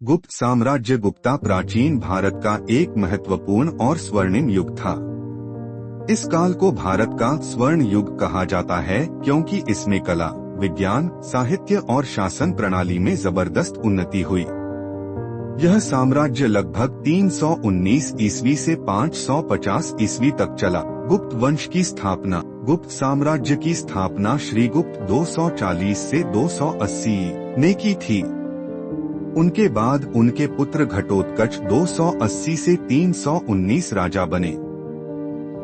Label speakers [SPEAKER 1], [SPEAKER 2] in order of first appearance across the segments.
[SPEAKER 1] गुप्त साम्राज्य गुप्ता प्राचीन भारत का एक महत्वपूर्ण और स्वर्णिम युग था। इस काल को भारत का स्वर्ण युग कहा जाता है क्योंकि इसमें कला, विज्ञान, साहित्य और शासन प्रणाली में जबरदस्त उन्नति हुई। यह साम्राज्य लगभग 319 ईस्वी से 550 ईस्वी तक चला। गुप्त वंश की स्थापना। गुप्त साम्राज्य की स्थापना श्रीगुप्त 240 से 280 ने की थी। उनके बाद उनके पुत्र घटोत्कच 280 से 319 राजा बने।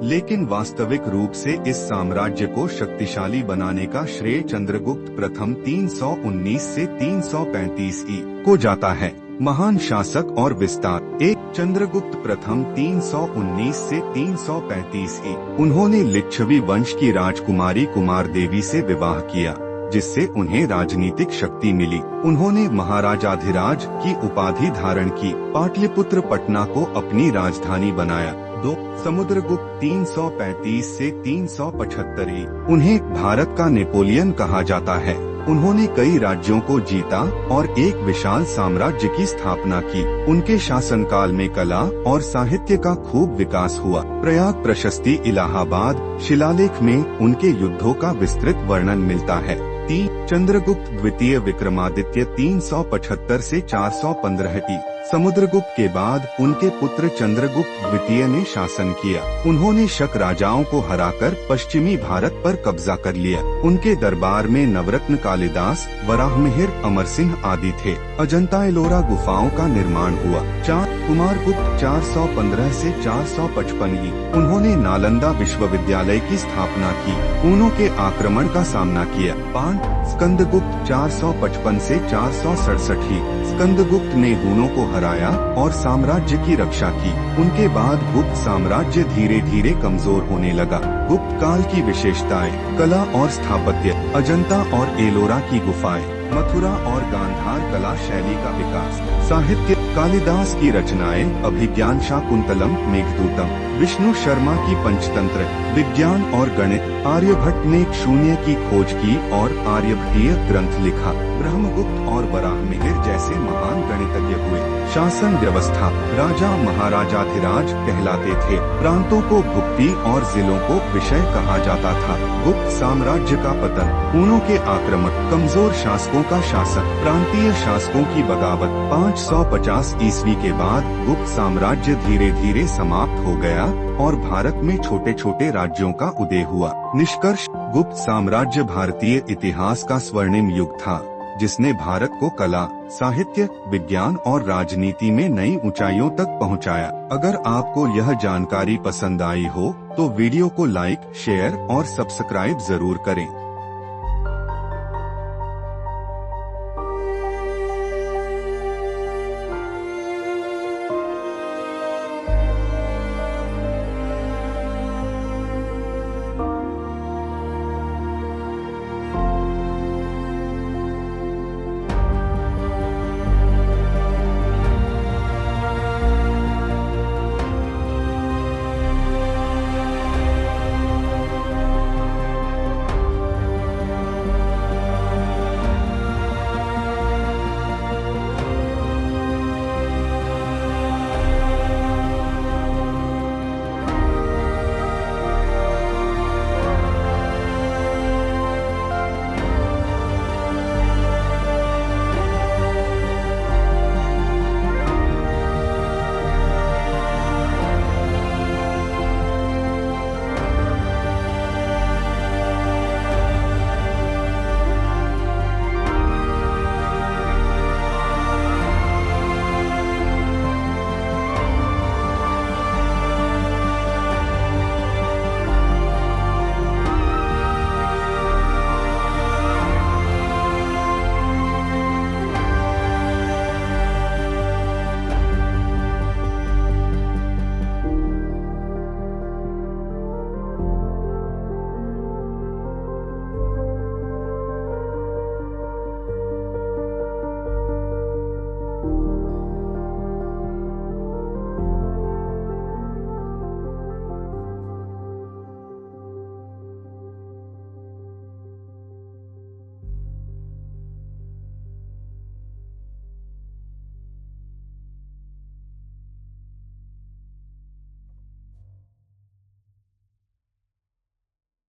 [SPEAKER 1] लेकिन वास्तविक रूप से इस साम्राज्य को शक्तिशाली बनाने का श्रेय चंद्रगुप्त प्रथम 319 से 335 को जाता है। महान शासक और विस्तार। एक चंद्रगुप्त प्रथम 319 से 335 उन्होंने लिच्छवी वंश की राजकुमारी कुमार देवी से विवाह किया, जिससे उन्हें राजनीतिक शक्ति मिली। उन्होंने महाराजाधिराज की उपाधि धारण की। पाटलिपुत्र पटना को अपनी राजधानी बनाया। 2 समुद्रगुप्त 335 से 375 उन्हें भारत का नेपोलियन कहा जाता है। उन्होंने कई राज्यों को जीता और एक विशाल साम्राज्य की स्थापना की। उनके शासनकाल में कला और साहित्य का खूब विकास हुआ। प्रयाग प्रशस्ति इलाहाबाद शिलालेख में उनके युद्धों का विस्तृत वर्णन मिलता है। 3 चंद्रगुप्त द्वितीय विक्रमादित्य 375 से 415 समुद्रगुप्त के बाद उनके पुत्र चंद्रगुप्त द्वितीय ने शासन किया। उन्होंने शक राजाओं को हराकर पश्चिमी भारत पर कब्जा कर लिया। उनके दरबार में नवरत्न कालिदास, वराहमिहिर, अमर सिंह आदि थे। अजंता एलोरा गुफाओं का निर्माण हुआ। 4 कुमारगुप्त 415 से 455 उन्होंने नालंदा विश्वविद्यालय की स्थापना की। हुनों के आक्रमण का सामना किया। 5 स्कंदगुप्त 455 से 467 स्कंदगुप्त ने हुनों को हराया और साम्राज्य की रक्षा की। उनके बाद गुप्त साम्राज्य धीरे धीरे कमजोर होने लगा। गुप्त काल की विशेषताएं। कला और स्थापत्य। अजंता और एलोरा की गुफाएं। मथुरा और गांधार कला शैली का विकास। साहित्य। कालिदास की रचनाएं। अभिज्ञान शाकुंतलम, मेघदूतम। विष्णु शर्मा की पंचतंत्र। विज्ञान और गणित। आर्यभट्ट ने शून्य की खोज की और आर्यभट्टीय ग्रंथ लिखा। ब्रह्मगुप्त और वराहमिहिर जैसे महान गणितज्ञ हुए। शासन व्यवस्था। राजा महाराजाधिराज कहलाते थे। प्रांतों को भुक्ति और जिलों को विषय कहा जाता था। गुप्त साम्राज्य का पतन। हुनों के आक्रमण। कमजोर शासकों का शासन। प्रांतीय शासकों की बगावत। 550 ईस्वी के बाद गुप्त साम्राज्य धीरे धीरे समाप्त हो गया और भारत में छोटे छोटे राज्यों का उदय हुआ। निष्कर्ष। गुप्त साम्राज्य भारतीय इतिहास का स्वर्णिम युग था, जिसने भारत को कला, साहित्य, विज्ञान और राजनीति में नई ऊंचाइयों तक पहुंचाया। अगर आपको यह जानकारी पसंद आई हो तो वीडियो को लाइक, शेयर और सब्सक्राइब जरूर करें।